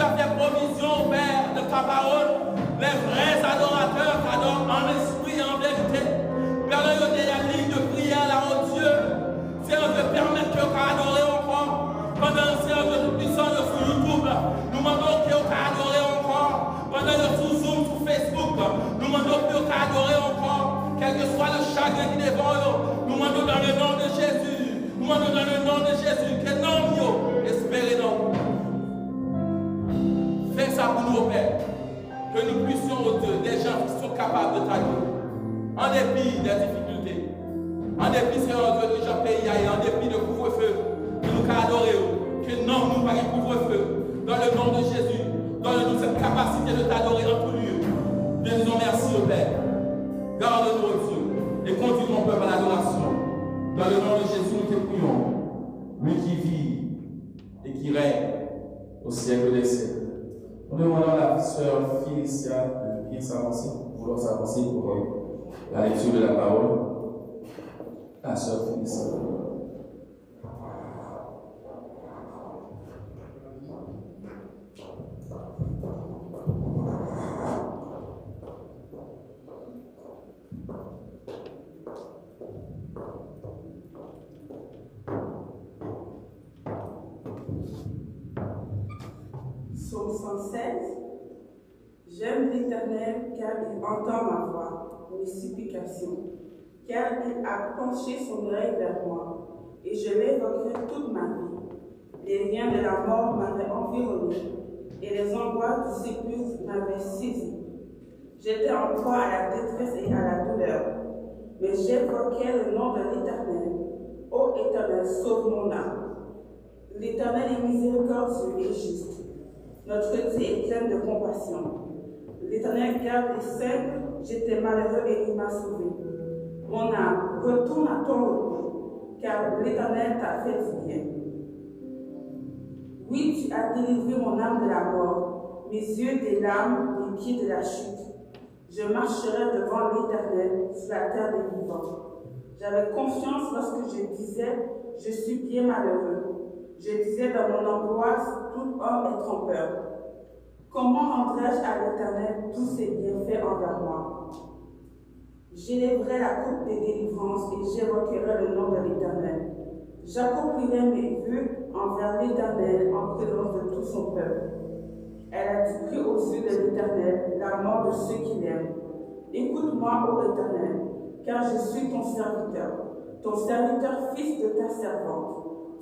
as fait provision, Père, de ta parole, les vrais adorateurs t'adorent en esprit et en vérité. Père, il y a des lignes de prière là, oh Dieu. Seigneur, de permettre que tu adorer encore. Pendant le Seigneur, de puissant sur YouTube, nous demandons que tu adorer encore. Pendant le sous Zoom, sur Facebook, nous demandons que tu adorer encore. Quel que soit le chagrin qui dévore, nous demandons dans le nom de Jésus. Nous demandons dans le nom de Jésus que non, espérez-nous. Fais ça pour nous, Père. Que nous puissions, oh Dieu, des gens qui sont capables de t'adorer. En dépit des difficultés. En dépit, Seigneur Dieu, de gens pays et en dépit de couvre-feu. Que nous adorer. Que non, nous pas de couvre-feu. Dans le nom de Jésus. Donne-nous cette capacité de t'adorer en tout lieu. Nous disons merci au Père. Garde-nous, oh Dieu. Et conduis mon peuple à l'adoration. Dans le nom de Jésus, nous te prions. Lui qui vit et qui règne au siècle des siècles. Nous demandons à la sœur Félicia de bien s'avancer, vouloir s'avancer pour la lecture de la parole. La sœur Félicia. Psaume 116. J'aime l'Éternel car il entend ma voix, mes supplications, car il a penché son oreille vers moi, et je l'évoquerai toute ma vie. Les liens de la mort m'avaient environné, et les angoisses du sépulcre m'avaient saisi. J'étais en proie à la détresse et à la douleur, mais j'évoquais le nom de l'Éternel. Ô Éternel, sauve mon âme. L'Éternel est miséricordieux et juste. Notre Dieu est plein de compassion. L'Éternel garde les simples, j'étais malheureux et il m'a sauvé. Mon âme, retourne à ton repos, car l'Éternel t'a fait du bien. Oui, tu as délivré mon âme de la mort, mes yeux des larmes, mes pieds de la chute. Je marcherai devant l'Éternel sur la terre des vivants. J'avais confiance lorsque je disais, je suis bien malheureux. Je disais dans mon angoisse, tout homme est trompeur. Comment rendrai-je à l'Éternel tous ses bienfaits envers moi? J'élèverai la coupe des délivrances et j'évoquerai le nom de l'Éternel. J'accomplirai mes vœux envers l'Éternel en présence de tout son peuple. Elle a du prix aux yeux de l'Éternel, la mort de ceux qui l'aiment. Écoute-moi, ô Éternel, car je suis ton serviteur fils de ta servante.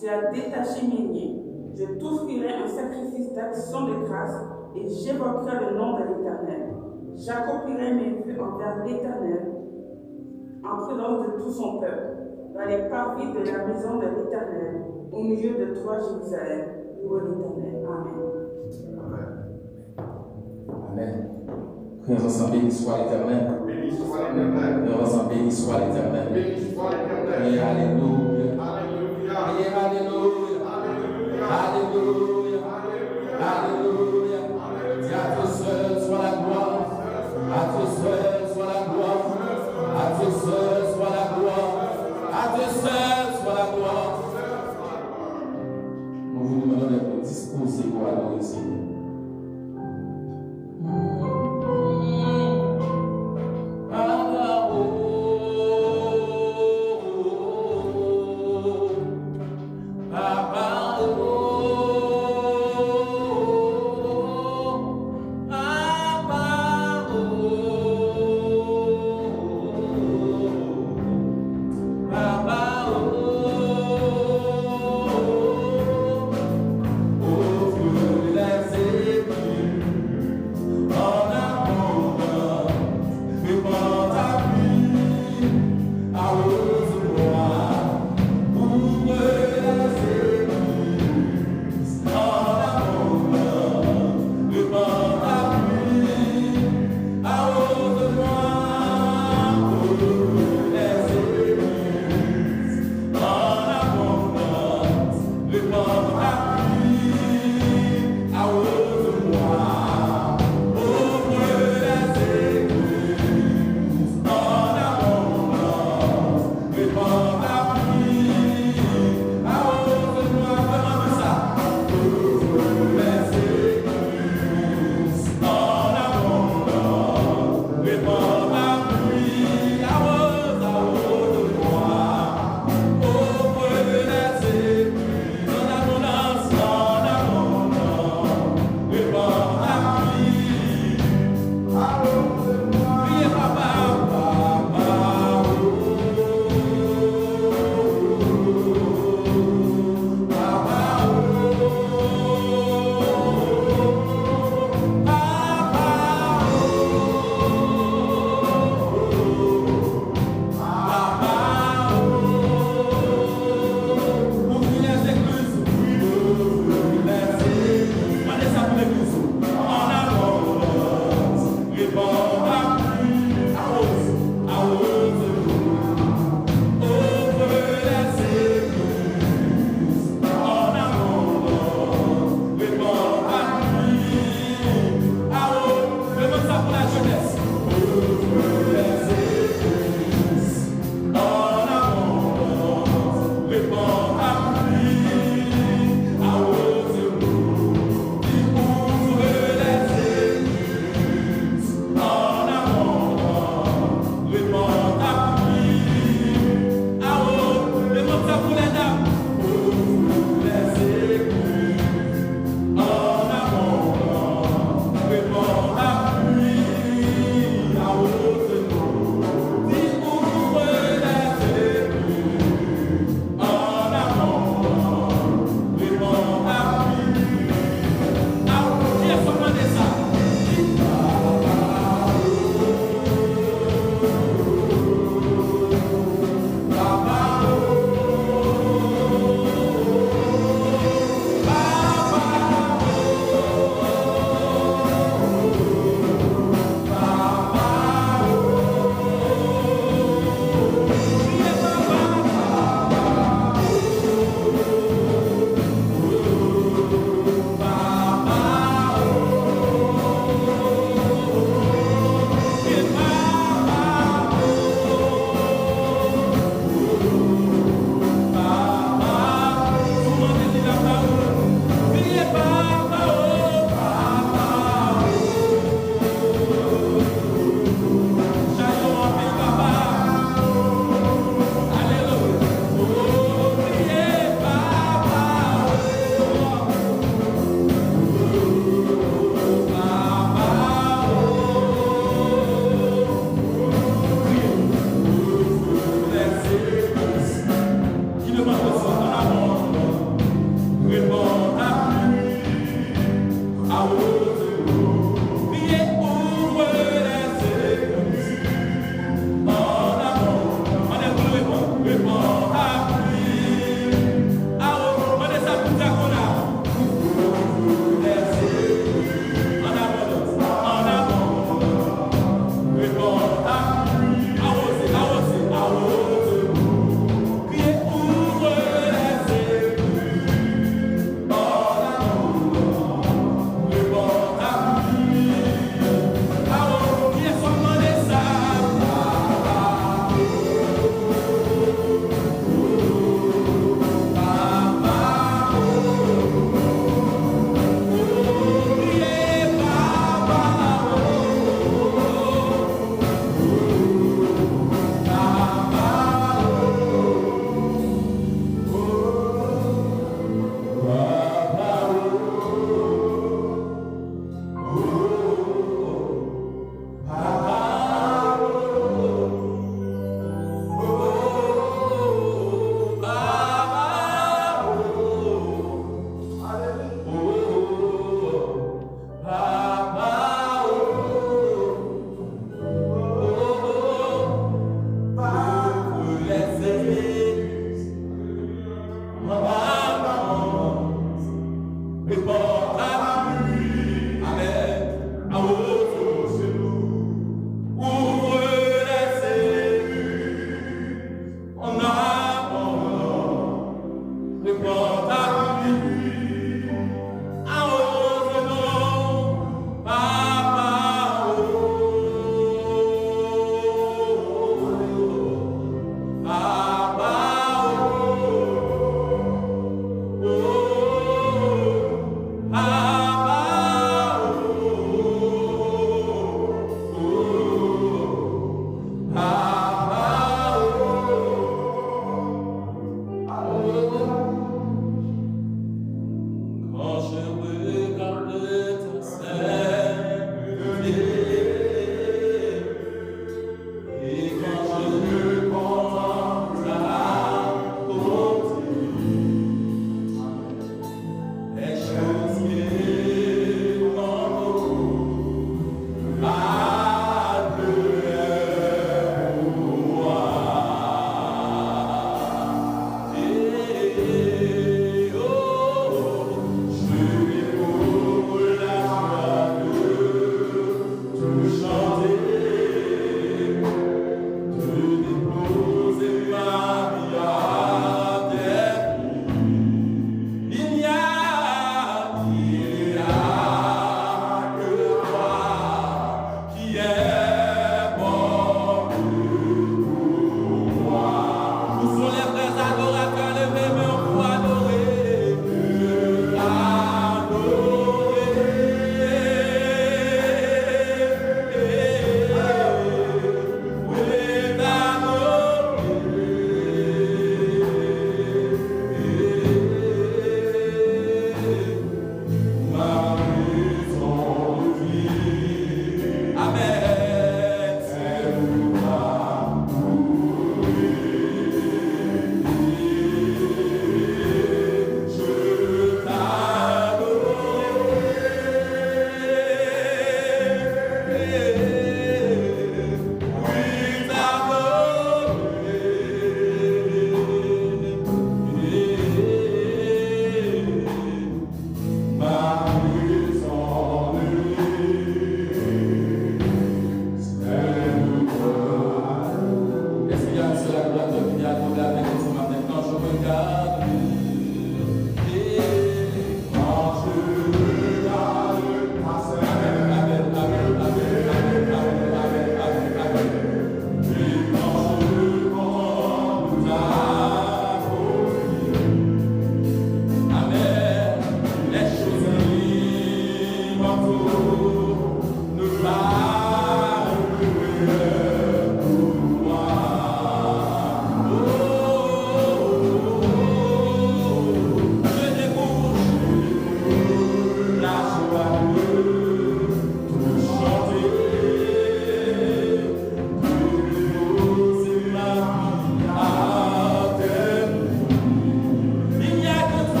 Tu as détaché mes liens. Je t'offrirai un sacrifice d'action de grâce et j'évoquerai le nom de l'Éternel. J'accomplirai mes vœux envers l'Éternel en présence de tout son peuple, dans les parvis de la maison de l'Éternel, au milieu de toi, Jérusalem, louez l'Éternel. Amen. Amen. Prions ensemble, béni soit l'Éternel. Prions ensemble, béni soit l'Éternel. Alléluia. Alléluia. Alléluia. Alléluia. Dis à Dieu seul soit la gloire. À Dieu seul soit la gloire. À Dieu seul soit la gloire. À Dieu seul soit la gloire. Nous vous demandons d'être disposés pour adorer le Seigneur.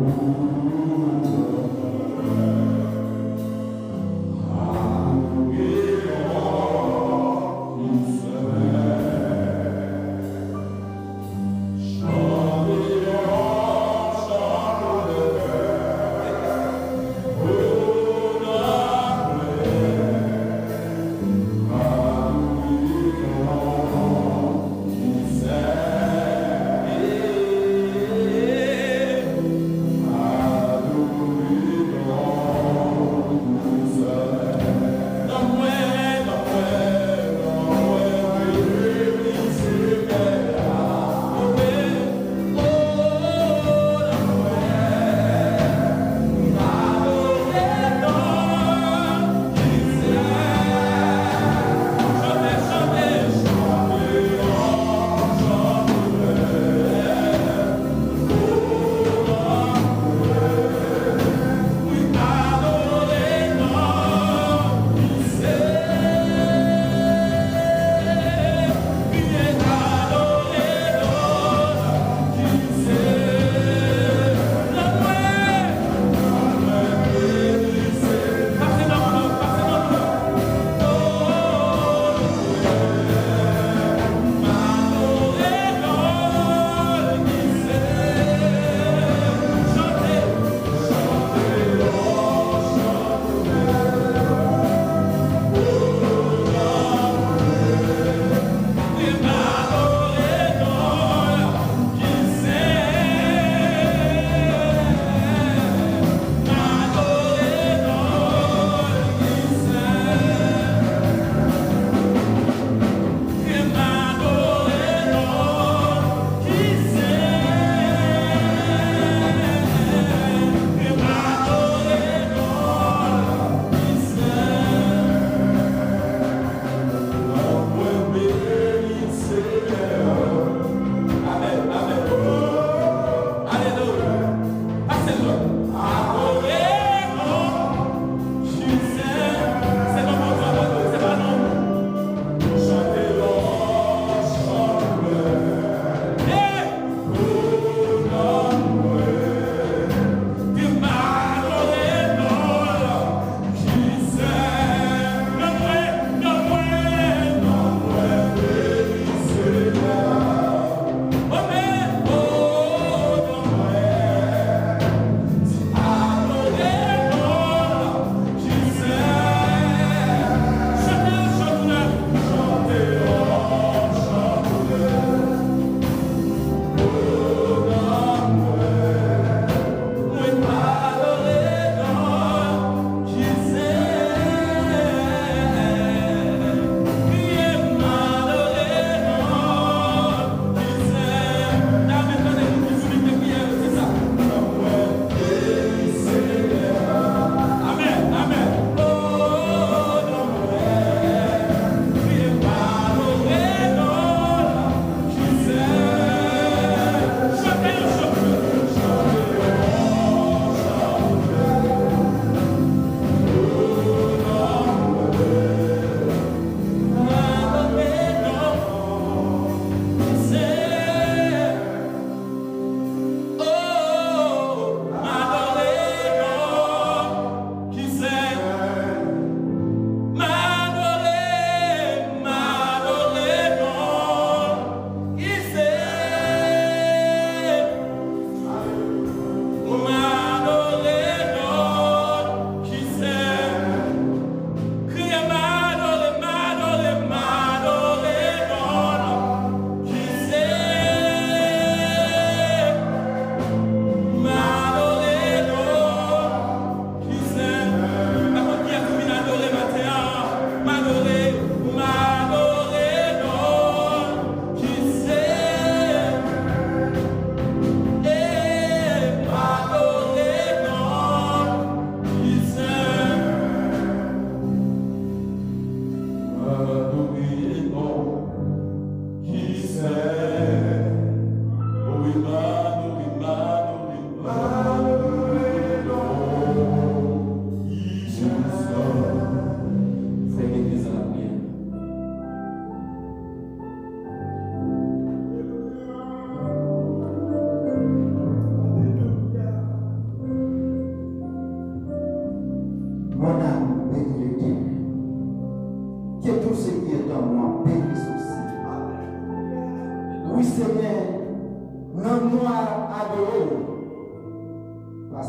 Hallelujah.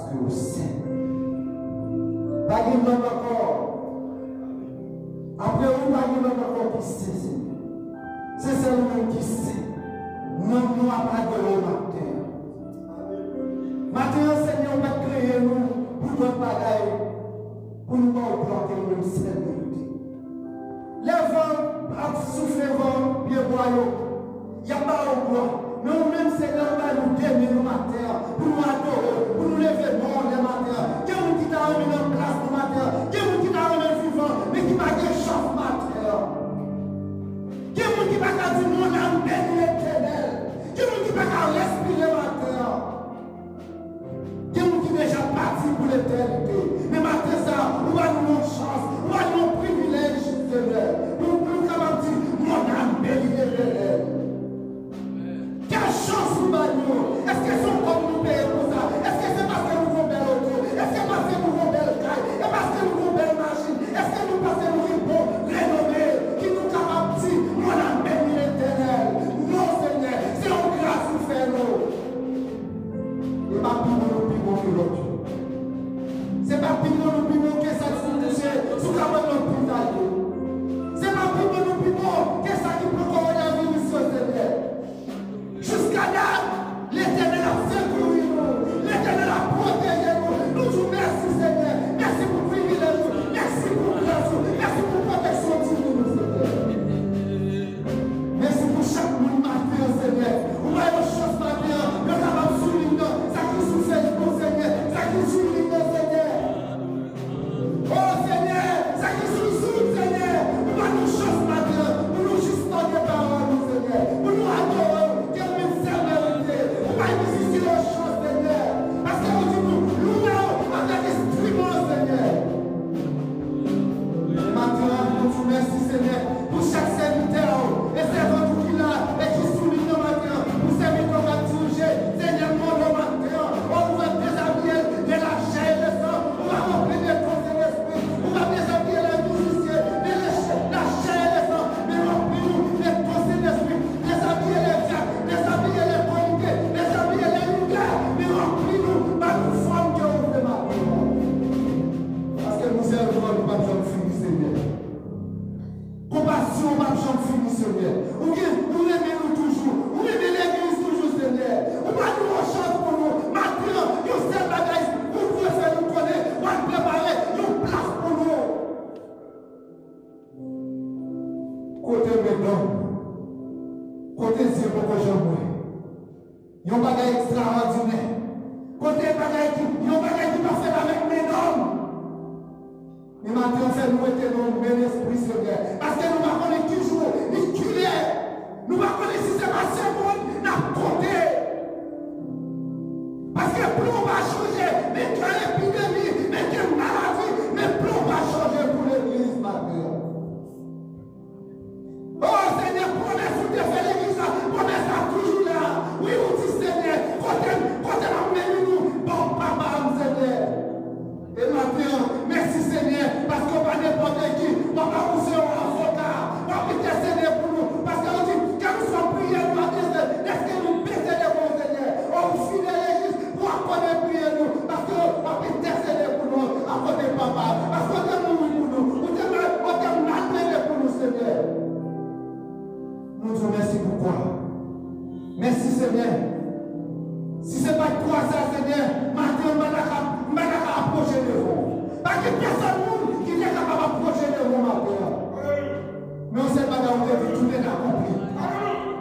parce que vous saint. Pas de nom encore. Après vous, pas de nom encore qui sait, Seigneur. C'est seulement qui sait. Non, nous pas de l'eau matin. Matin, Seigneur, on va créer nous pour notre bagaille, pour nous planter nous seul. Les vents, souffler vent, bien boyau. Il n'y a pas au bois. Mais nous-mêmes, Seigneur, va nous donner nos matins, pour nous adorer, pour nous lever bon les matins. Quel nous qui t'a remis en place nos matins, quel nous qui t'a remis vivant, mais qui m'a dit chaque matin. Quel nous qui m'a dit mon âme bénie l'éternel, quel nous qui m'a respirer matin. Quel nous qui déjà parti pour l'éternité. Mais matin, ça, on va nous une chance, on va nous un privilège, Seigneur. Pour nous capables de dire, mon âme bénie l'éternel. Quelle chance nous avons. Est-ce que c'est comme nous payons pour ça? Est-ce que c'est parce que nous avons belle auto? Est-ce que c'est parce que nous avons belle caille? Est-ce parce que nous avons belle machine? Est-ce que nous parce que nous avons bon renommé qui nous capable de dire mon âme bénie l'éternel? Non, Seigneur, c'est en grâce nous fait nous. Et pas plus bon que l'autre. C'est pas plus bon que ça qui nous touche sous la main de notre putain. C'est pas plus bon que ça qui peut coronavirus, Seigneur. Jusqu'à là, l'Éternel a secouru nous, l'Éternel a protégé nous. Nous disons merci Seigneur, merci pour le privilège, merci pour la grâce, merci pour la protection de nous, Seigneur. Merci pour chaque monde matin, Seigneur. On va une chance matin, le capable de souligner, ça qui souffle pour Seigneur, ça qui souligne, Seigneur. Oh Seigneur, ça qui souffle, Seigneur. On va une chance matin, pour nous juste dans des paroles, Seigneur, pour nous adorer. Parce que nous disons, nous avec instrument, Seigneur. Maintenant, nous vous remercions, Seigneur, pour chaque serviteur et servant qui là et qui souligne le matin, pour servir comme un sujet, Seigneur, mon matin, on va déshabiller de la chair et le sang, on va remplir les forces de l'esprit, on va déshabiller les musiciens, de la chair et le sang, mais remplir les forces de l'esprit, déshabiller les diacres, déshabiller les chroniqués, déshabiller les lugares, mais remplis-nous par une forme que vous voulez maintenant. Parce que nous servons, nous ne pouvons pas finir, Seigneur. Compassion, pas de fini, Seigneur. Nous aimons toujours. Nous aimons l'église toujours, Seigneur. On va nous en chance pour nous. Maintenant, nous sommes bagages. Vous pouvez faire nous connaître. On va préparer une place pour nous. Côté mesdames, côté zéro que j'aime. Il y a un bagage extraordinaire. Côté bagage qui va faire avec mesdames. Mais maintenant, c'est nous qui nous même esprit, Seigneur. Parce que nous ne connaissons toujours ni qui est. Nous ne connaissons si c'est ma seconde, n'a côté. Parce que plus on va changer, mais quelle épidémie, mais quelle maladie, mais plus on va changer pour l'église, maintenant. Oh Seigneur, promets-vous de faire l'église, promets-ça toujours là. Oui, on dit Seigneur, quand on met nous, bon papa, Seigneur. Et maintenant, merci Seigneur, parce qu'on va n'importe qui, on va pousser un avocat, on va intercéder pour nous, parce qu'on dit, quand nous sommes priés, nous attendons, est-ce que nous baissons les bons Seigneur, on finit l'église pour accorder prier nous, parce qu'on va intercéder pour nous, accorder papa, parce qu'on t'aime mourir pour nous, on t'aime malmener pour nous Seigneur. Nous disons merci pour quoi? Merci Seigneur. Si ce n'est pas toi ça Seigneur, maintenant on va approcher de vous. Parce que personne qui est capable d'approcher de vous maintenant. Mais on ne sait pas où vous tout est accompli.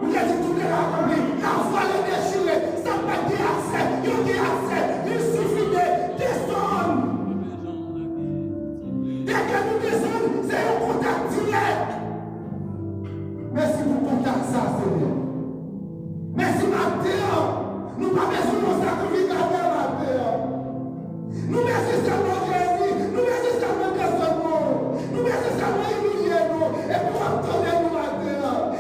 Vous avez dit tout est accompli. La voile est déchirée. Ça n'a pas accès. Il y a accès. Il suffit de descendre. Dès que nous descendons, c'est un contact direct. Merci pour le contact ça, Seigneur. Merci maintenant. Nous n'avons pas besoin de sacrificateur maintenant. Nous merci seulement Jésus. Nous merci seulement descendre. Nous merci seulement humilier nous. Et pour entendre nous maintenant.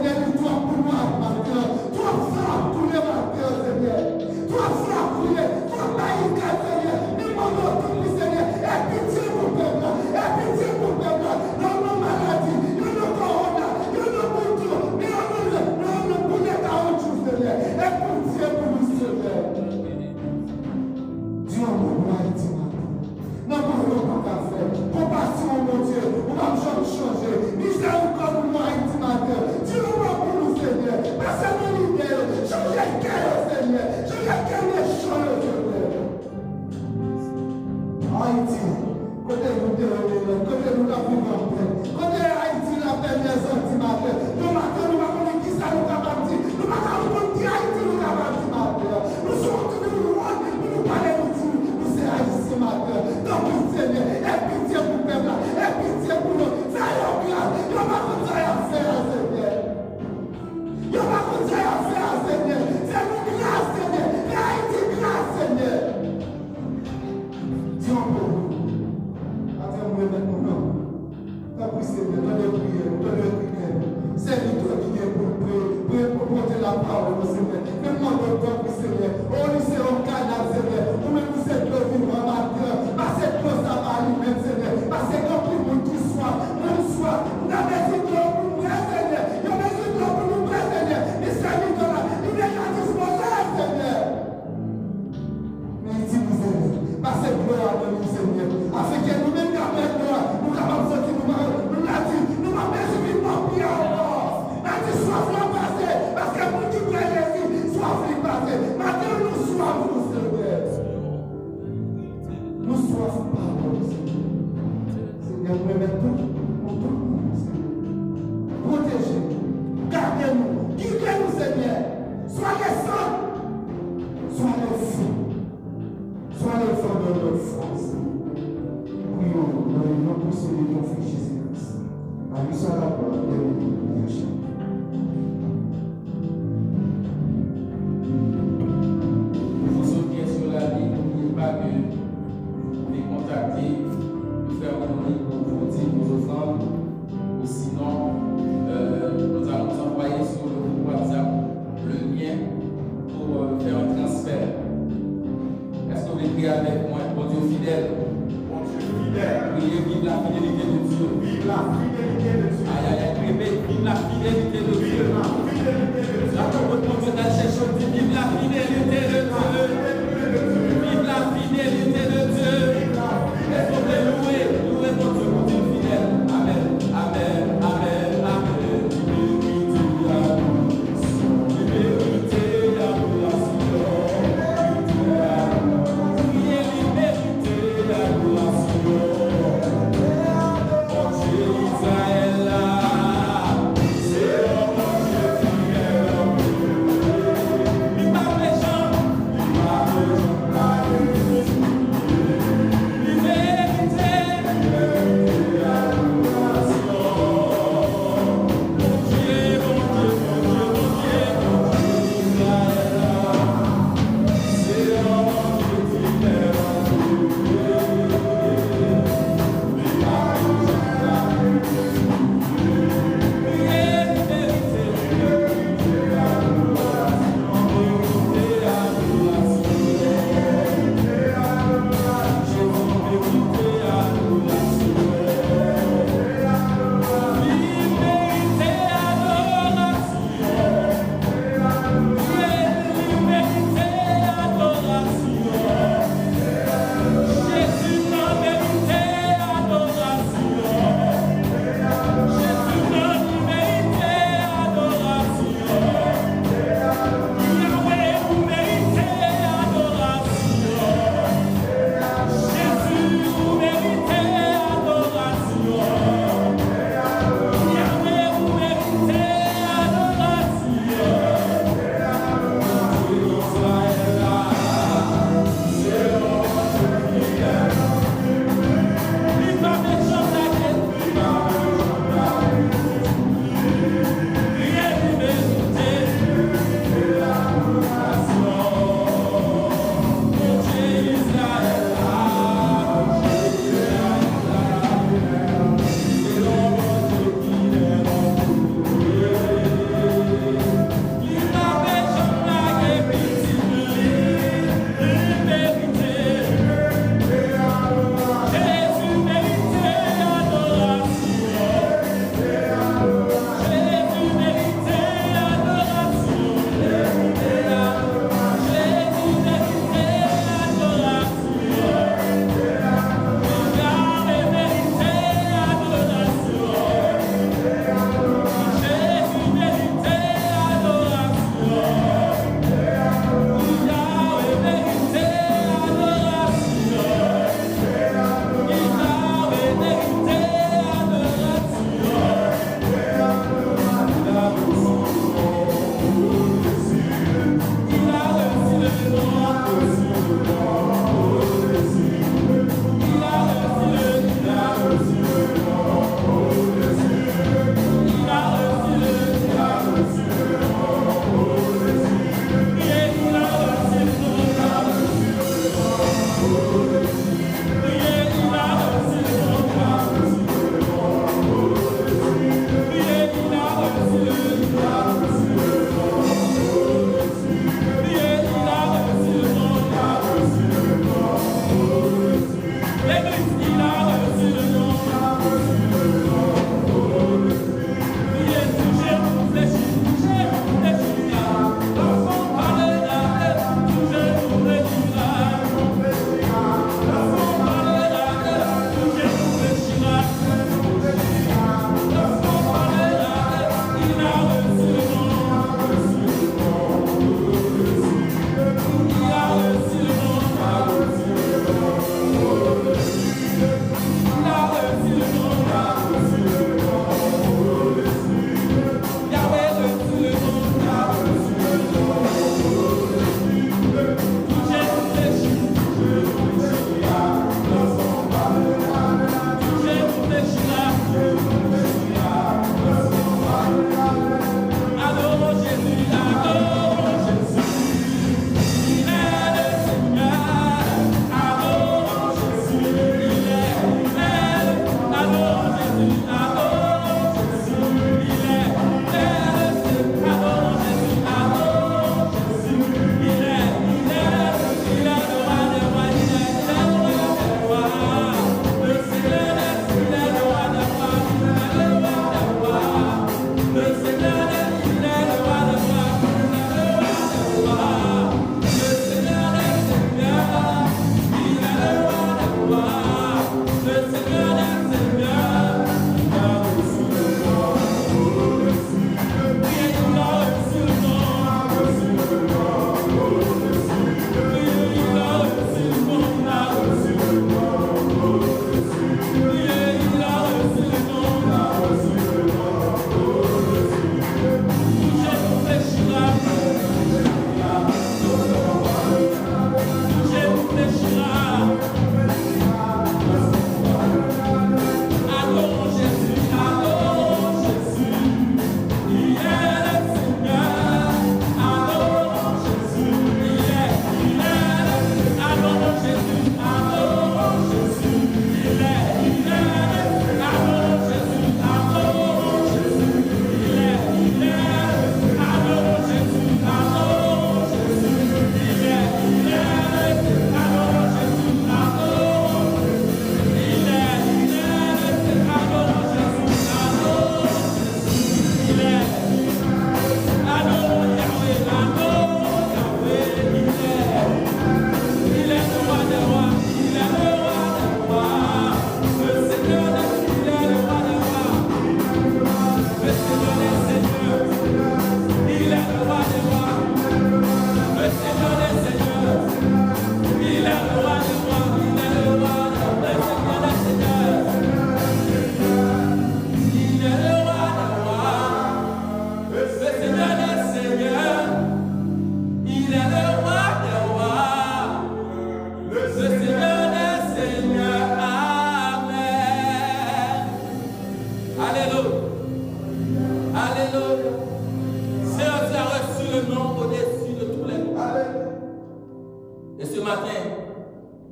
Israël,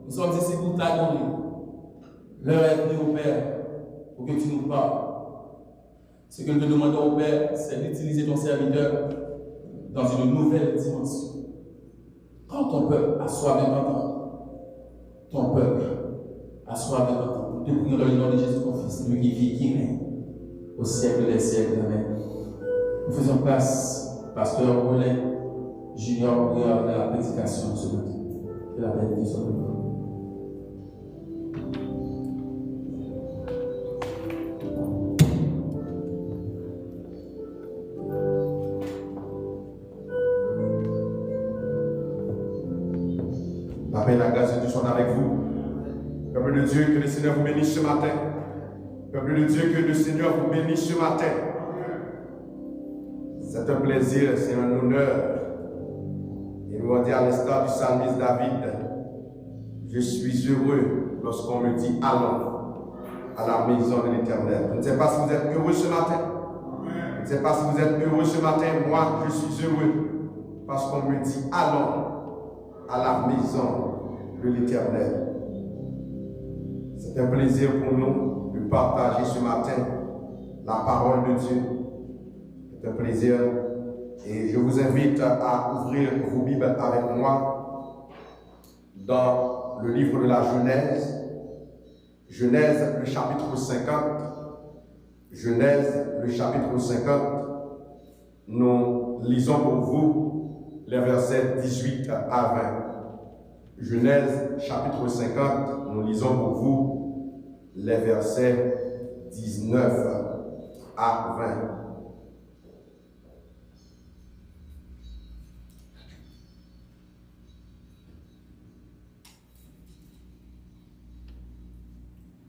Nous sommes ici pour t'adorer. L'heure est venue au Père pour que tu nous parles. Ce que nous te demandons au Père, c'est d'utiliser ton serviteur dans une nouvelle dimension. Quand ton peuple a soif d'entendre, ton peuple a soif d'entendre. Nous te prions dans le nom de Jésus ton Fils, lui qui vit, qui règne au siècle des siècles. Amen. Nous faisons place, pasteur Rollin Junior, pour la prédication de ce matin. Que la bénédiction soit de nous. La paix et la grâce de Dieu sont avec vous. Peuple de Dieu, que le Seigneur vous bénisse ce matin. Peuple de Dieu, que le Seigneur vous bénisse ce matin. C'est un plaisir, c'est un honneur. Et nous on dit à l'instar du psalmiste David, je suis heureux lorsqu'on me dit allons à la maison de l'Éternel. Je ne sais pas si vous êtes heureux ce matin. Je ne sais pas si vous êtes heureux ce matin. Moi, je suis heureux parce qu'on me dit allons à la maison de l'Éternel. C'est un plaisir pour nous de partager ce matin la parole de Dieu. C'est un plaisir et je vous invite à ouvrir vos Bibles avec moi dans le livre de la Genèse. Genèse, le chapitre 50. Genèse, le chapitre 50. Nous lisons pour vous les versets 18 à 20. Genèse, chapitre 50. Nous lisons pour vous les versets 19 à 20.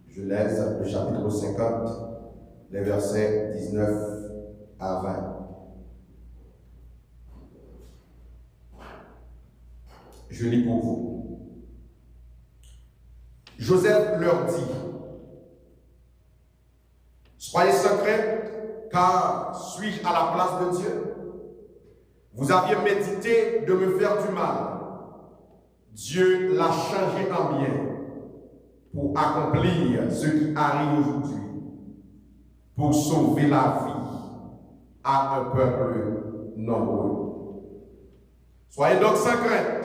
Genèse, le chapitre 50, les versets 19 à 20. Je lis pour vous. Joseph leur dit, soyez sans crainte, car suis-je à la place de Dieu? Vous aviez médité de me faire du mal. Dieu l'a changé en bien pour accomplir ce qui arrive aujourd'hui, pour sauver la vie à un peuple nombreux. Soyez donc sans crainte,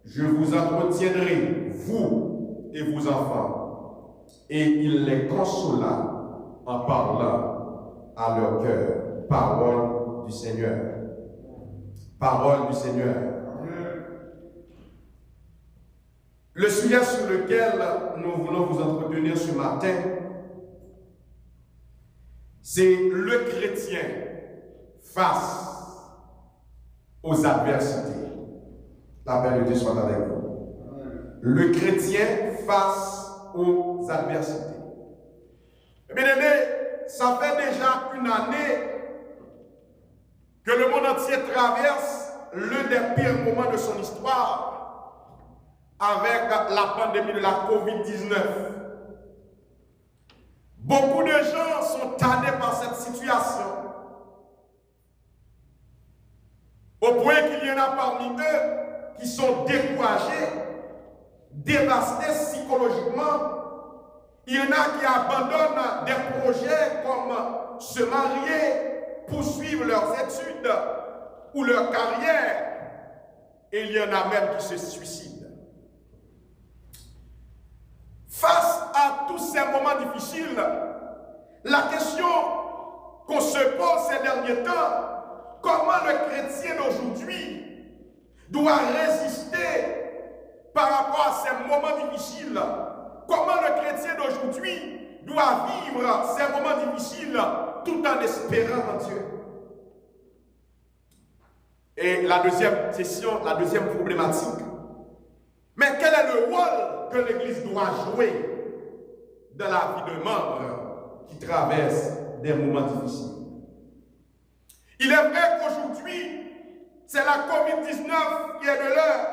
je vous entretiendrai, vous et vos enfants. Et il les consola en parlant à leur cœur. Parole du Seigneur. Parole du Seigneur. Le sujet sur lequel nous voulons vous entretenir ce matin, c'est le chrétien face aux adversités. La paix de Dieu soit avec vous. Le chrétien face aux adversités. Bien aimé, ça fait déjà une année que le monde entier traverse l'un des pires moments de son histoire, avec la pandémie de la COVID-19. Beaucoup de gens sont tannés par cette situation, au point qu'il y en a parmi eux qui sont découragés, dévastés psychologiquement. Il y en a qui abandonnent des projets comme se marier, poursuivre leurs études ou leur carrière, et il y en a même qui se suicident. Face à tous ces moments difficiles, la question qu'on se pose ces derniers temps, comment le chrétien d'aujourd'hui doit résister par rapport à ces moments difficiles? Comment le chrétien d'aujourd'hui doit vivre ces moments difficiles tout en espérant en Dieu? Et la deuxième session, la deuxième problématique. Mais quel est le rôle que l'Église doit jouer dans la vie de membres qui traversent des moments difficiles? Il est vrai qu'aujourd'hui, c'est la COVID-19 qui est de l'heure.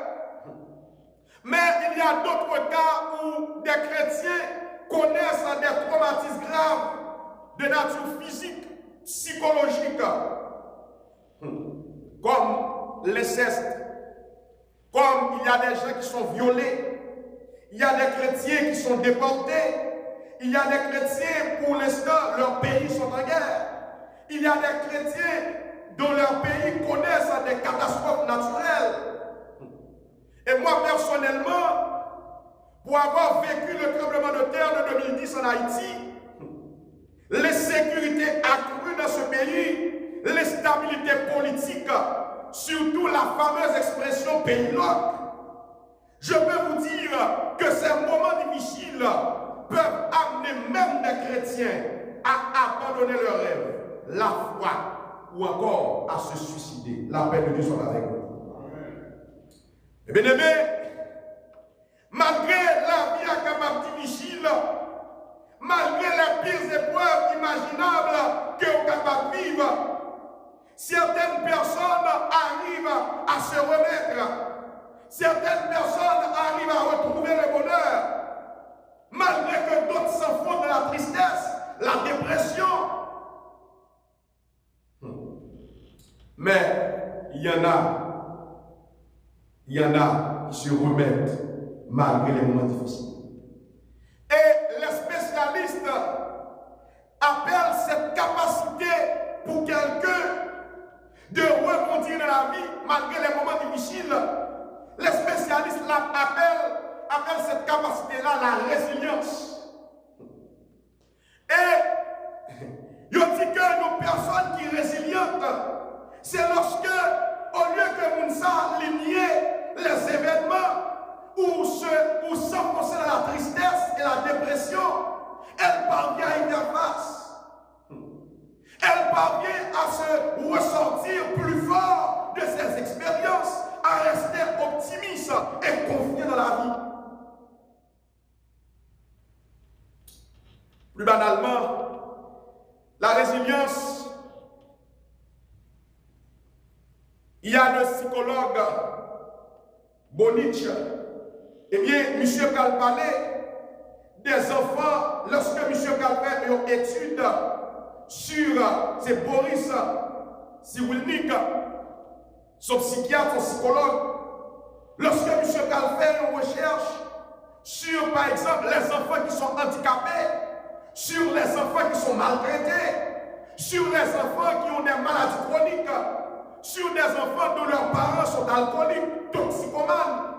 Mais il y a d'autres cas où des chrétiens connaissent des traumatismes graves de nature physique, psychologique, comme l'inceste, comme il y a des gens qui sont violés, il y a des chrétiens qui sont déportés. Il y a des chrétiens, pour l'instant, leurs pays sont en guerre. Il y a des chrétiens dont leur pays connaissent des catastrophes naturelles. Et moi, personnellement, pour avoir vécu le tremblement de terre de 2010 en Haïti, l'insécurité accrue dans ce pays, l'instabilité politique, surtout la fameuse expression pays loc. Je peux vous dire que ces moments difficiles peuvent amener même des chrétiens à abandonner leurs rêves, la foi, ou encore à se suicider. La paix de Dieu soit avec nous. Et bien aimé, malgré la vie capable difficile, malgré les pires épreuves imaginables que vous capable de vivre, certaines personnes arrivent à se remettre. Certaines personnes arrivent à retrouver le bonheur. Malgré que d'autres s'enfoncent de la tristesse, la dépression. Mais il y en a qui se remettent malgré les moments difficiles. Et les spécialistes appellent cette capacité pour quelqu'un de rebondir dans la vie malgré les moments difficiles. Les spécialistes appellent cette capacité-là la résilience. Et ils ont dit que nos personnes qui sont résilientes, c'est lorsque, au lieu que nous alignions les événements ou s'enfoncer dans la tristesse et la dépression, elle parvient à y faire face. Elle parvient à se ressentir plus fort de ses expériences, à rester optimiste et confiant dans la vie. Plus banalement, la résilience, il y a le psychologue Bonich, eh bien, M. Kalpalé, des enfants, lorsque M. Kalpalé a une étude sur, c'est Boris Cyrulnik, son psychiatre, son psychologue, lorsque M. Kalpalé fait une recherche sur, par exemple, les enfants qui sont handicapés, sur les enfants qui sont maltraités, sur les enfants qui ont des maladies chroniques, sur des enfants dont leurs parents sont alcooliques, toxicomanes,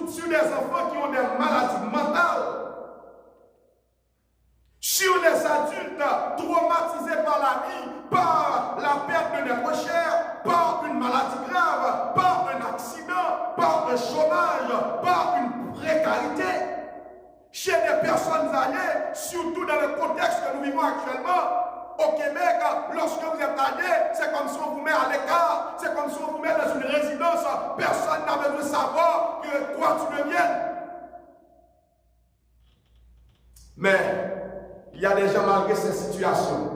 sur des enfants qui ont des maladies mentales, sur les adultes traumatisés par la vie, par la perte de leurs chers, par une maladie grave, par un accident, par un chômage, par une précarité. Chez des personnes âgées, surtout dans le contexte que nous vivons actuellement, au Québec, lorsque vous êtes âgé, c'est comme si on vous met à l'écart, c'est comme si on vous met dans une résidence, personne n'a besoin de savoir que quoi tu deviennes. Mais il y a des gens malgré ces situations,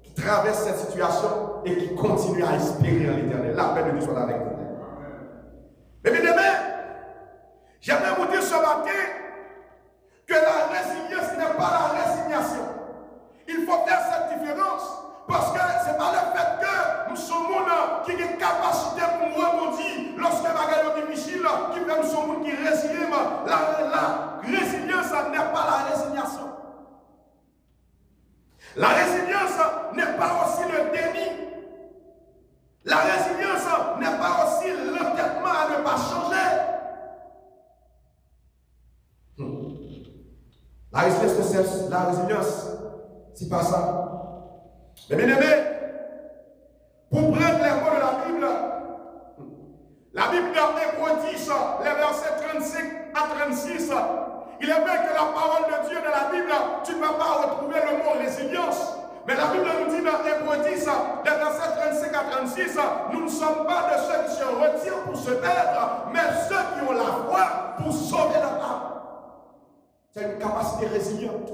qui traversent cette situation et qui continuent à espérer en l'éternel. La paix de Dieu soit avec vous. Mais bien aimé, j'aimerais vous dire ce matin que la résilience n'est pas la résignation. Il faut faire cette différence parce que ce n'est pas le fait que nous sommes qui ont une capacité pour rebondir lorsque la est difficile, qui fait nous sommes qui résilient. La résilience n'est pas la résignation. La résilience n'est pas aussi le déni. La résilience n'est pas aussi l'entêtement à ne pas changer. La résilience, c'est pas ça. Mais bien aimé, pour prendre les mots de la Bible dans Hébreux 10, les versets 35 à 36, il est vrai que la parole de Dieu dans la Bible, tu ne vas pas retrouver le mot résilience. Mais la Bible nous dit dans Hébreux 10, les versets 35 à 36, nous ne sommes pas de ceux qui se retirent pour se perdre, mais ceux qui ont la foi pour sauver leur âme. C'est une capacité résiliente.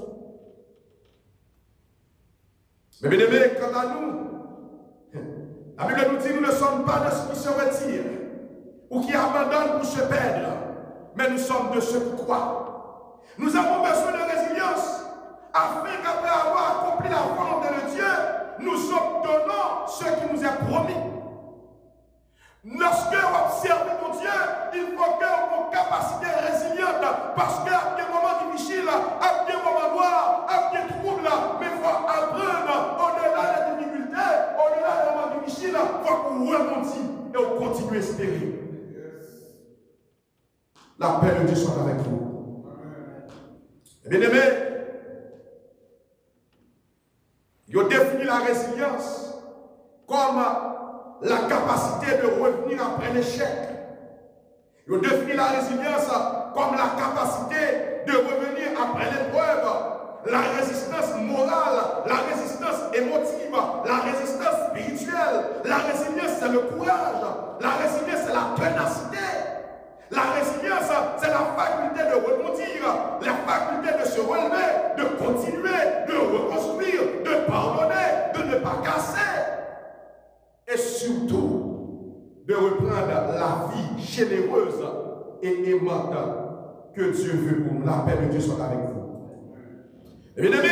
Mais bien aimé, quant à nous, la Bible nous dit nous ne sommes pas de ceux qui se retirent ou qui abandonnent pour se perdre, mais nous sommes de ceux qui croient. Nous avons besoin de résilience afin qu'après avoir accompli la volonté de Dieu, nous obtenons ce qui nous est promis. Lorsque vous observez mon Dieu, il faut que vos capacités résilientes, parce qu'à des moments difficiles, à des moments noirs, à des troubles, mais il faut apprendre au-delà des difficultés, au-delà des moments difficiles, il faut qu'on remonte et on continue à espérer. La paix de Dieu soit avec vous. Bien-aimés, il a défini la résilience comme la capacité de revenir après l'échec. Il a défini la résilience comme la capacité de revenir après l'épreuve. La résistance morale, la résistance émotive, la résistance spirituelle. La résilience, c'est le courage. La résilience, c'est la ténacité. La résilience, c'est la faculté de rebondir, la faculté de se relever, de continuer, de reconstruire, de pardonner, de ne pas casser. Et surtout, de reprendre la vie généreuse et aimante que Dieu veut pour nous. La paix de Dieu soit avec vous. Et bien aimé,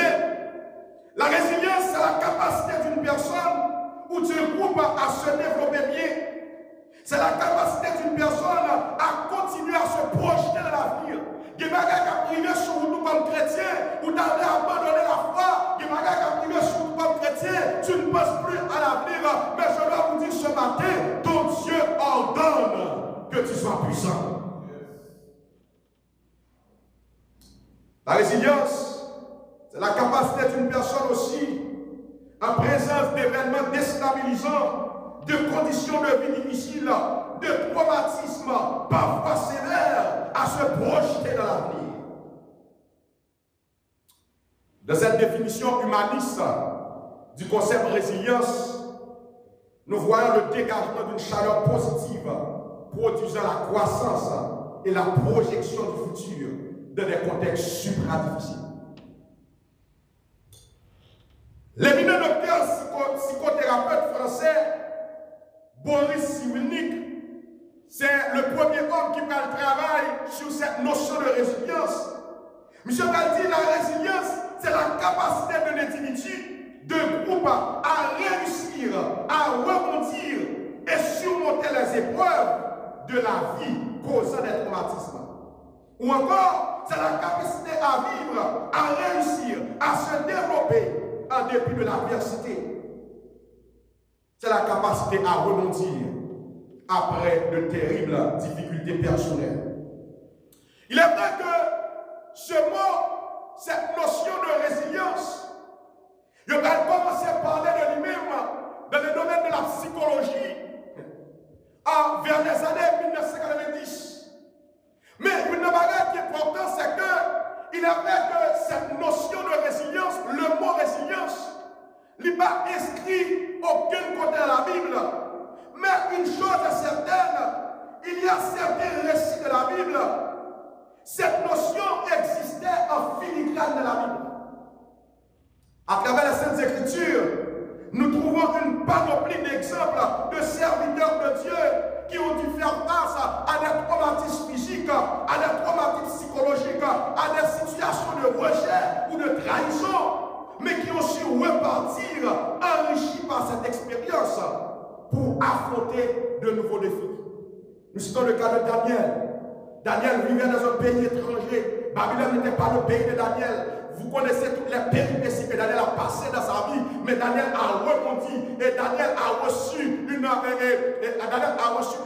la résilience, c'est la capacité d'une personne ou d'un groupe à se développer bien. C'est la capacité d'une personne à continuer à se projeter dans l'avenir. Il y a des gens qui arrivent sur nous comme chrétiens, ou d'aller abandonner la foi. Il y a des gens qui arrivent sur nous comme chrétiens, tu ne penses plus à l'avenir. Mais je dois vous dire ce matin, ton Dieu ordonne que tu sois puissant. La résilience, c'est la capacité d'une personne aussi, en présence d'événements déstabilisants, de conditions de vie difficiles, de traumatismes parfois sévères, à se projeter dans l'avenir. Dans cette définition humaniste du concept résilience, nous voyons le dégagement d'une chaleur positive produisant la croissance et la projection du futur dans des contextes supra-difficiles. L'éminent docteur psychothérapeute français Boris Cyrulnik, c'est le premier homme qui prend le travail sur cette notion de résilience. Monsieur Galdi, la résilience, c'est la capacité de l'individu, de groupe à réussir, à rebondir et surmonter les épreuves de la vie causant des traumatismes. Ou encore, c'est la capacité à vivre, à réussir, à se développer en dépit de l'adversité. C'est la capacité à rebondir après de terribles difficultés personnelles. Il est vrai que ce mot, cette notion de résilience, il va commencer à parler de lui-même dans le domaine de la psychologie vers les années 1990. Mais une chose qui est importante, c'est qu'il est vrai que cette notion de résilience, le mot résilience, il n'est pas inscrit aucun côté dans la Bible. Mais une chose est certaine, il y a certains récits de la Bible. Cette notion existait en filigrane de la Bible. À travers les Saintes Écritures, nous trouvons une panoplie d'exemples de serviteurs de Dieu qui ont dû faire face à des traumatismes physiques, à des traumatismes psychologiques, à des situations de rejet ou de trahison, mais qui ont su repartir enrichis par cette expérience pour affronter de nouveaux défis. Nous citons le cas de Daniel. Daniel vivait dans un pays étranger. Babylone n'était pas le pays de Daniel. Vous connaissez toutes les péripéties que Daniel a passées dans sa vie, mais Daniel a rebondi et Daniel a reçu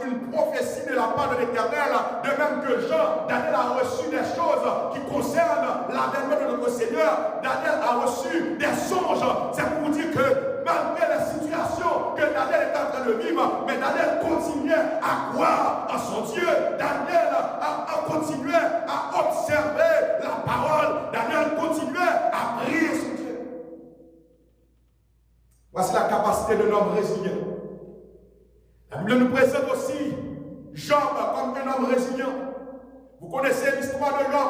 une prophétie de la part de l'Éternel, de même que Jean. Daniel a reçu des choses qui concernent l'avènement de notre Seigneur. Daniel a reçu des songes. C'est pour vous dire que malgré les situations que Daniel est en train de vivre, mais Daniel continuait à croire en son Dieu. Daniel a continué à observer la parole. Daniel continuait à prier son Dieu. Voici la capacité de l'homme résilient. La Bible nous présente aussi Job comme un homme résilient. Vous connaissez l'histoire de Job.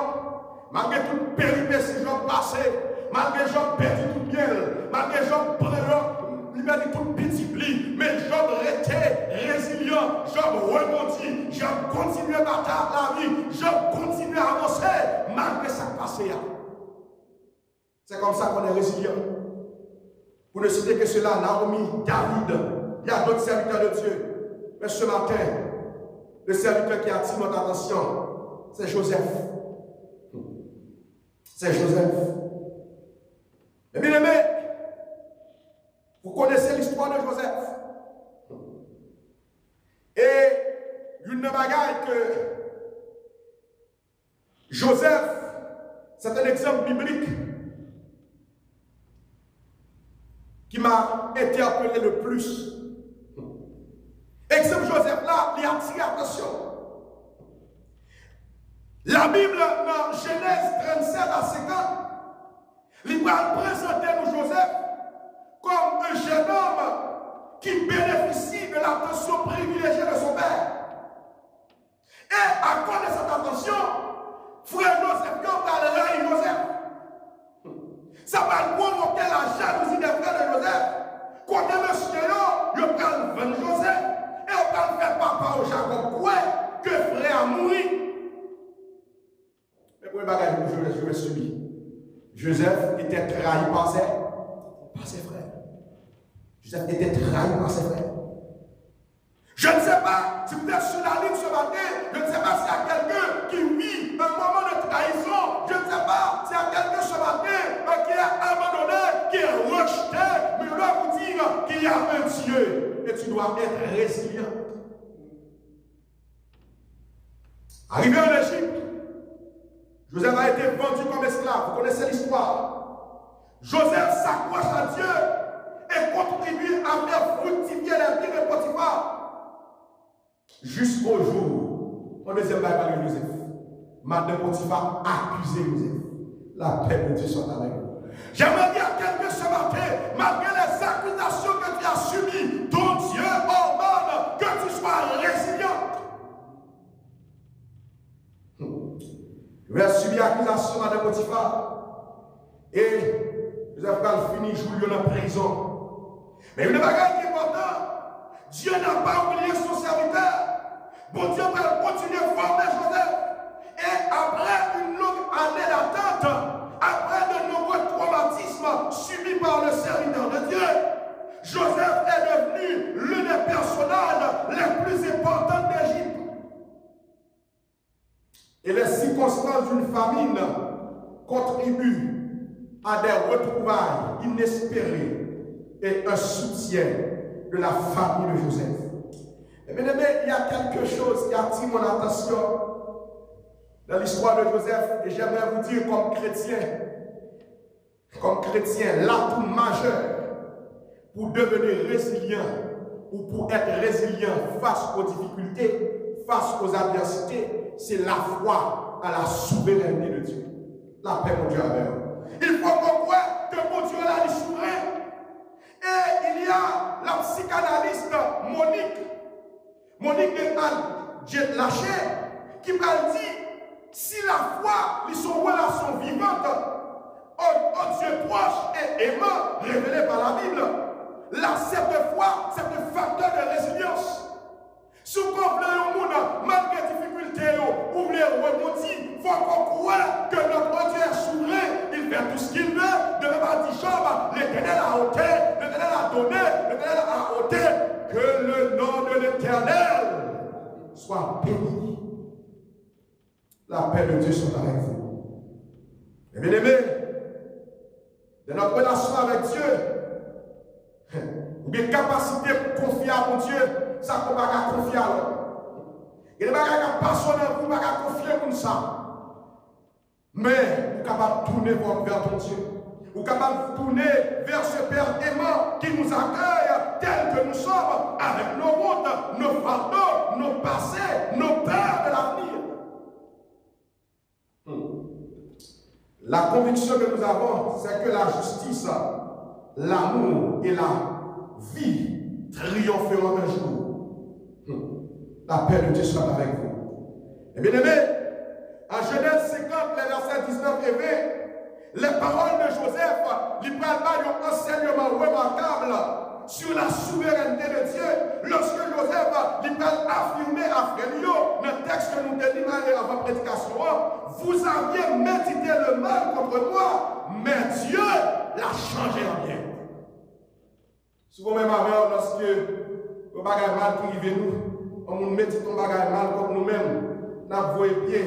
Malgré toute péripétie Job passé, malgré Job perdu tout bien, malgré Job il a dit toute petite pli, mais Job était résilient, Job rebondit, Job continuait à battre la vie, Job continuait à avancer, malgré sa passé. C'est comme ça qu'on est résilient. Pour ne citer que cela, Naomi, David, il y a d'autres serviteurs de Dieu. Mais ce matin, le serviteur qui attire notre attention, c'est Joseph. C'est Joseph. Et bien aimé, vous connaissez l'histoire de Joseph. Et une bagaille que Joseph, c'est un exemple biblique qui m'a interpellé le plus. Exemple Joseph là, il a attiré l'attention. La Bible dans Genèse 37 à 50, il va présenter nous Joseph comme un jeune homme qui bénéficie de l'attention privilégiée de son père. Et à cause de cette attention, frère Joseph, quand on a Joseph, ça va provoquer la jalousie des frères de Joseph. Quand monsieur il prend 20 Joseph et on va faire papa au Jacob. Quoi que frère a mouru. Mais pour le bagage, je vais subir. Joseph était trahi par ses frères. Joseph était trahi par ses frères. Je ne sais pas si vous êtes sur la ligne ce matin, je ne sais pas s'il y a quelqu'un qui vit un moment de trahison, je ne sais pas s'il y a quelqu'un ce matin qui est abandonné, qui est rejeté, mais je dois vous dire qu'il y a un Dieu et tu dois être résilient. Arrivé en Égypte, Joseph a été vendu comme esclave, vous connaissez l'histoire. Joseph s'accroche à Dieu et contribue à faire fructifier la vie de Potiphar. Jusqu'au jour, on deuxième bagarre de Joseph, Madame Potiphar a accusé Joseph. La paix de Dieu soit avec vous. J'aimerais dire à quelqu'un ce matin, malgré les accusations que tu as subies, ton Dieu ordonne que tu sois résilient. Je vais subir l'accusation de Madame Potiphar. Et Joseph va finir jouer dans la prison. Mais une bagarre qui est importante. Dieu n'a pas oublié son serviteur. Bon Dieu va continuer à former Joseph. Et après une longue année d'attente, après de nombreux traumatismes subis par le serviteur de Dieu, Joseph est devenu l'un des personnages les plus importants d'Égypte. Et les circonstances d'une famine contribuent à des retrouvailles inespérées et un soutien de la famille de Joseph. Et bien aimé, il y a quelque chose qui attire mon attention dans l'histoire de Joseph, et j'aimerais vous dire comme chrétien, l'atout majeur pour devenir résilient ou pour être résilient face aux difficultés, face aux adversités, c'est la foi à la souveraineté de Dieu. La paix, mon Dieu, avec vous. Il faut qu'on croie que mon Dieu là, il est souverain. Et il y a la psychanalyste Monique de Laché, qui m'a dit, si la foi, ils sont relations vivantes, un Dieu proche et aimant, révélé par la Bible, là, cette foi, c'est un facteur de résilience. Si vous comprenez le monde, malgré les difficultés, vous voulez rebondir, il faut qu'on croit que notre Dieu est souverain, il fait tout ce qu'il veut, de même à 10 jambes, l'Éternel a ôté, l'Éternel a donné, l'Éternel a ôté, que le nom de l'Éternel soit béni. La paix de Dieu soit avec vous. Et bien aimé, de notre relation avec Dieu, ou bien capacité pour confier à mon Dieu, ça qu'on va confier à l'autre. Il n'y a pas de passion dans vous, pas confier comme ça. Mais vous êtes capable de tourner vers ton Dieu. Vous êtes capable de tourner vers ce Père aimant qui nous accueille tel que nous sommes, avec nos routes, nos fardeaux, nos passés, nos peurs de l'avenir. La conviction que nous avons, c'est que la justice, l'amour et la vie triompheront un jour. La paix de Dieu soit avec vous. Et bien aimé, en Genèse 50, les versets 19 et 20, les paroles de Joseph, ils prennent un enseignement remarquable sur la souveraineté de Dieu. Lorsque Joseph, il va affirmer à Frémio, le texte que nous délivrons avant la prédication, vous aviez médité le mal contre moi, mais Dieu l'a changé en bien. Souvent même avant, lorsque le bagage mal qui arrive nous, on médite ton bagage mal comme nous-mêmes, nous voyons bien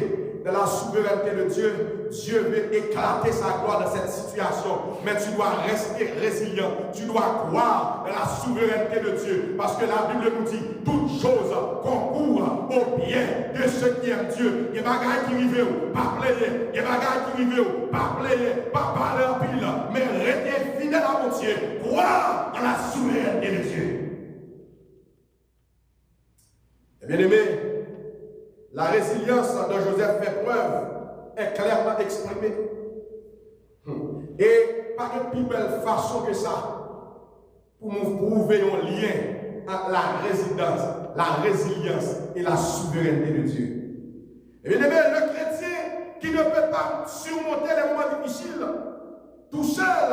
de la souveraineté de Dieu. Dieu veut éclater sa gloire dans cette situation. Mais tu dois rester résilient. Tu dois croire dans la souveraineté de Dieu. Parce que la Bible nous dit, toutes choses concourent au bien de ceux qui aiment Dieu. Il y a des bagages qui arrivent, pas player. Il y a des bagages qui arrivent, pas player, pas parler en pile. Mais rester fidèle à mon Dieu. Croire dans la souveraineté de Dieu. Bien aimé, la résilience dont Joseph fait preuve est clairement exprimée. Et pas de plus belle façon que ça pour nous prouver un lien entre la résilience et la souveraineté de Dieu. Et bien aimé, le chrétien qui ne peut pas surmonter les moments difficiles, tout seul,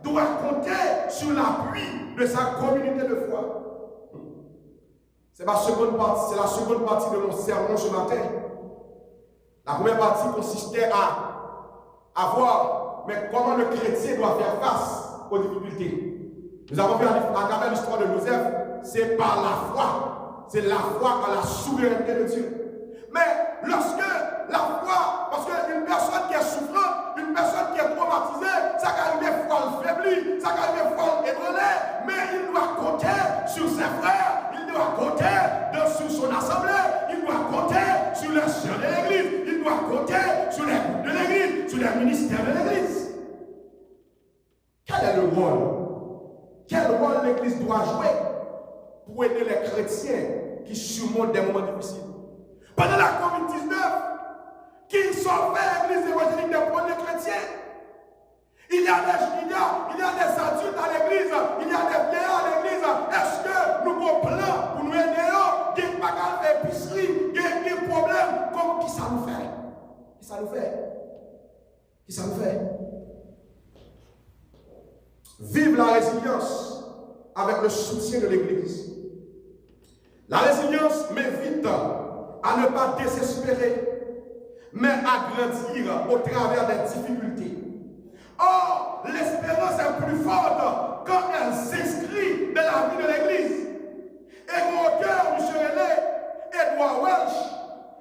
doit compter sur l'appui de sa communauté de foi. C'est la seconde partie de mon sermon ce matin. La première partie consistait à voir comment le chrétien doit faire face aux difficultés. Nous avons vu à travers l'histoire de Joseph, c'est par la foi. C'est la foi à la souveraineté de Dieu. Mais lorsque la foi, parce qu'une personne qui est souffrante, une personne qui est traumatisée, ça arrive des fois faiblie, ça arrive des fois ébranlée, mais il doit compter sur ses frères. Il doit compter sur son assemblée, il doit compter sur les sœurs de l'église, il doit compter sur les groupes de l'église, sur les ministères de l'église. Quel est le rôle? Quel rôle l'église doit jouer pour aider les chrétiens qui surmontent des moments difficiles? Pendant la COVID-19, qui sauvait l'église évangélique des premiers chrétiens? Il y a des adultes à l'église, il y a des vieillards à l'église. Est-ce que nous avons plan pour nous aider? Il y a des bagages d'épicerie, il y a des problèmes. Comme qui ça nous fait? Qui ça nous fait? Qui ça nous fait? Vive la résilience avec le soutien de l'église. La résilience m'invite à ne pas désespérer, mais à grandir au travers des difficultés. Or, l'espérance est plus forte quand elle s'inscrit dans la vie de l'Église. Et mon auteur, M. René, Edward Welch,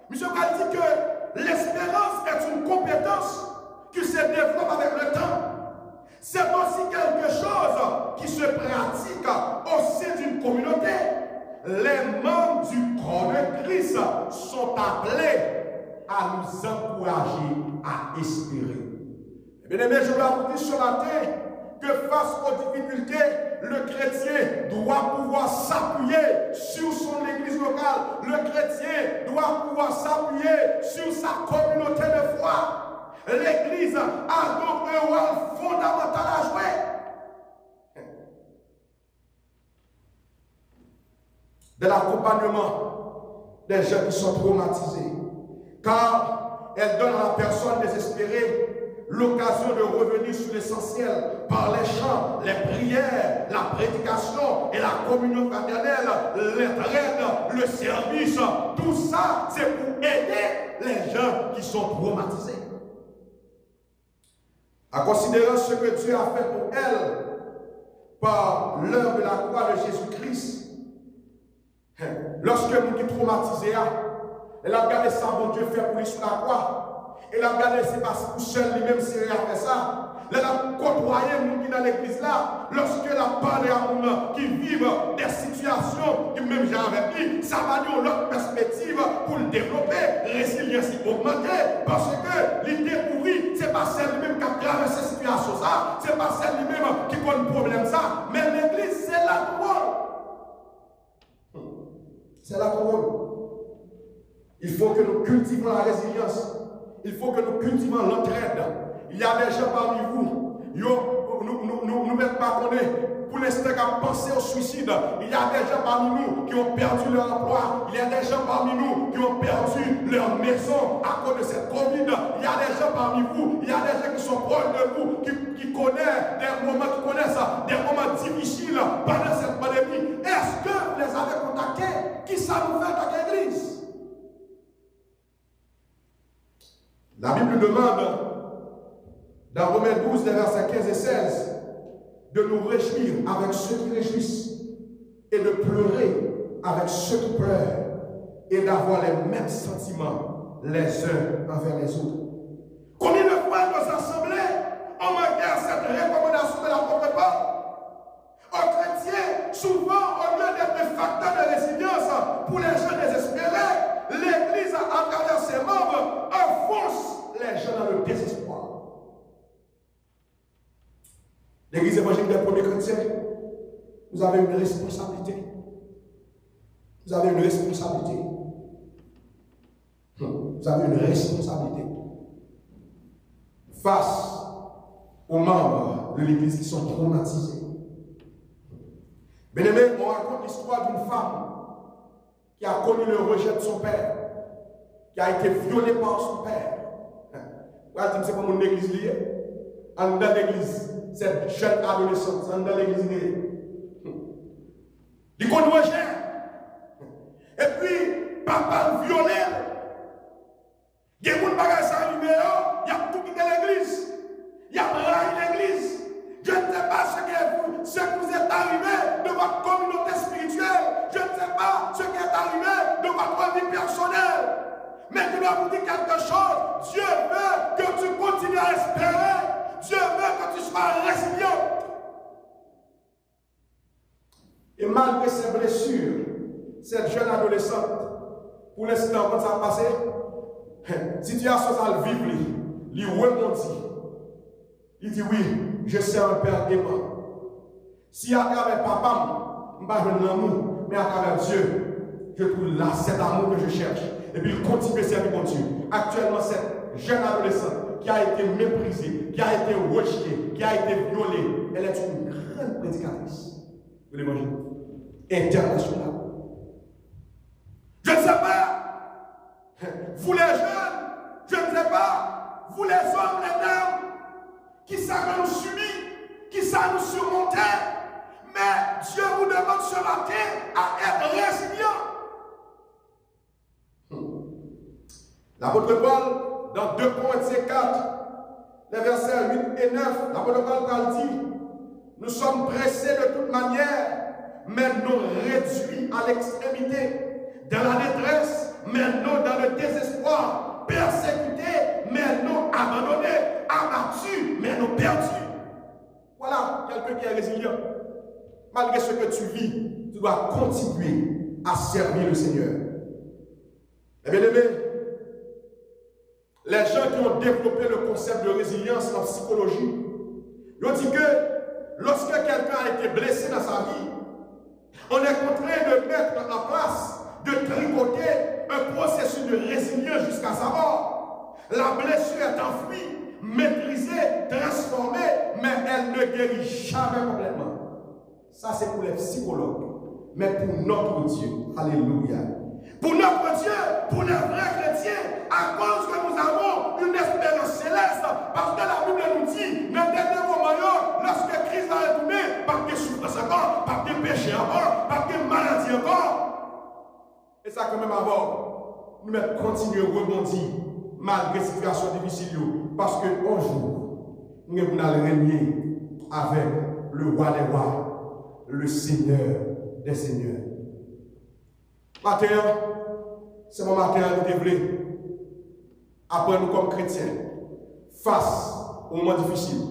M. René dit que l'espérance est une compétence qui se développe avec le temps. C'est aussi quelque chose qui se pratique au sein d'une communauté. Les membres du corps de Christ sont appelés à nous encourager à espérer. Bien aimé, je dois vous dire ce matin que face aux difficultés, le chrétien doit pouvoir s'appuyer sur son église locale. Le chrétien doit pouvoir s'appuyer sur sa communauté de foi. L'église a donc un rôle fondamental à jouer. De l'accompagnement des gens qui sont traumatisés. Car elle donne à la personne désespérée l'occasion de revenir sur l'essentiel par les chants, les prières, la prédication et la communion fraternelle, l'entraide, le service. Tout ça, c'est pour aider les gens qui sont traumatisés. En considérant ce que Dieu a fait pour elle par l'œuvre de la croix de Jésus-Christ, lorsque nous sommes traumatisés, elle a regardé ça, mon Dieu fait pour lui sur la croix. Elle a regardé, c'est parce que seul lui-même s'est fait ça. Elle a côtoyé les gens dans l'église là. Lorsque la parlé à gens qui vivent des situations qui même j'avais dit, ça va donner l'autre perspective pour le développer, résilience augmenter. Parce que l'idée découvrir, ce n'est pas celle lui-même qui a traversé cette situation ça, ce n'est pas celle lui-même qui a le problème ça. Mais l'église, c'est la rôle. C'est la rôle. Il faut que nous cultivons la résilience. Il faut que nous cultivons l'entraide. Il y a des gens parmi vous, nous ne mettons pas pour l'instant qu'à penser au suicide. Il y a des gens parmi nous qui ont perdu leur emploi. Il y a des gens parmi nous qui ont perdu leur maison à cause de cette Covid. Il y a des gens parmi vous, il y a des gens qui sont proches de vous, qui connaissent des moments difficiles pendant cette pandémie. Est-ce que vous les avez contactés? Qui ça nous fait dans l'église? La Bible demande, dans Romains 12, versets 15 et 16, de nous réjouir avec ceux qui réjouissent et de pleurer avec ceux qui pleurent et d'avoir les mêmes sentiments les uns envers les autres. Combien de fois nos assemblées ont manqué à cette recommandation de l'apôtre Paul? Aux chrétiens, souvent, au lieu d'être un facteur de résilience pour les gens désespérés, l'Église, à travers ses membres, enfonce les gens dans le désespoir. L'Église évangélique des premiers chrétiens, vous avez une responsabilité. Vous avez une responsabilité. Vous avez une responsabilité face aux membres de l'Église qui sont traumatisés. Bien-aimé, on raconte l'histoire d'une femme qui a connu le rejet de son père, qui a été violée par son père. Voilà, c'est comme une église liée. En dans l'église, cette jeune adolescente, en dans l'église liée. Il connaît le rejet. Et puis, papa violé. Il y a des gens qui sont il y a tout quitté l'église. Il y a braillé l'église. Je ne sais pas ce qui vous est arrivé de votre communauté spirituelle. Je ne sais pas ce qui est arrivé de votre vie personnelle. Mais je dois vous dire quelque chose. Dieu veut que tu continues à espérer. Dieu veut que tu sois résilient. Et malgré ces blessures, cette jeune adolescente, pour l'instant, quand ça a passé, situation ça le vivre, il rebondit. Il dit oui, je suis un père aimant. Si à travers papa, je ne vais pas l'amour, mais à travers Dieu, je trouve là cet amour que je cherche. Et puis il continue à servir mon Dieu. Actuellement, cette jeune adolescente qui a été méprisée, qui a été rejetée, qui a été violée, elle est une grande prédicatrice. Vous l'imaginez? Internationale. Je ne sais pas, vous les jeunes, je ne sais pas, vous les hommes, les dames, qui savent nous subir, qui savent nous surmonter, mais Dieu vous demande ce matin à être résilient. L'apôtre Paul, dans 2 Corinthiens 4, les versets 8 et 9, l'apôtre Paul dit, nous sommes pressés de toute manière, mais non réduits à l'extrémité, dans la détresse, mais non dans le désespoir, persécutés, mais non abandonnés, abattus, mais non perdus. Voilà quelqu'un qui est résilient. Malgré ce que tu vis, tu dois continuer à servir le Seigneur. Eh bien aimé, les gens qui ont développé le concept de résilience en psychologie, ils ont dit que lorsque quelqu'un a été blessé dans sa vie, on est contraint de mettre en place, de tricoter un processus de résilience jusqu'à sa mort. La blessure est enfouie, maîtrisée, transformée, mais elle ne guérit jamais complètement. Ça, c'est pour les psychologues. Mais pour notre Dieu, alléluia. Pour notre Dieu, pour les vrais chrétiens, à cause que nous avons une espérance céleste, parce que la Bible nous dit, dans le dernier moment, lorsque Christ va retourner, pas de souffrance encore, pas de péché encore, pas de maladie encore. Et ça, quand même, avant, nous devons continuer à rebondir malgré les situations difficiles, parce qu'un jour, nous allons régner avec le roi des rois, le Seigneur des seigneurs. Matin, c'est mon matin à nous développer. Après, nous, comme chrétiens, face aux moments difficiles,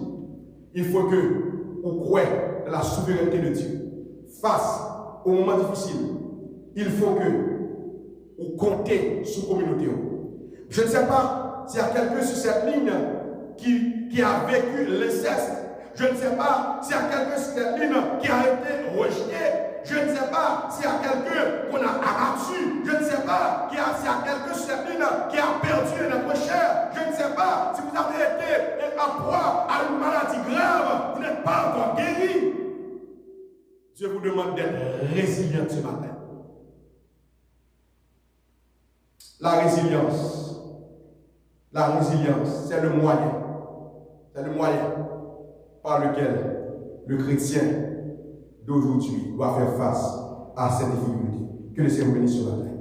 il faut que vous croyez dans la souveraineté de Dieu. Face aux moments difficiles, il faut que vous comptez sur la communauté. Je ne sais pas s'il y a quelqu'un sur cette ligne qui a vécu l'inceste. Je ne sais pas s'il y a quelqu'un sur cette ligne qui a été rejeté. Je ne sais pas s'il y a quelqu'un qu'on a abattu. Je ne sais pas s'il y a quelqu'un sur cette ligne qui a perdu notre chair. Je ne sais pas si vous avez été en proie à une maladie grave. Vous n'êtes pas encore guéri. Dieu vous demande d'être résilient ce matin. La résilience, c'est le moyen. C'est le moyen par lequel le chrétien d'aujourd'hui doit faire face à cette difficulté. Que le Seigneur bénisse ce matin.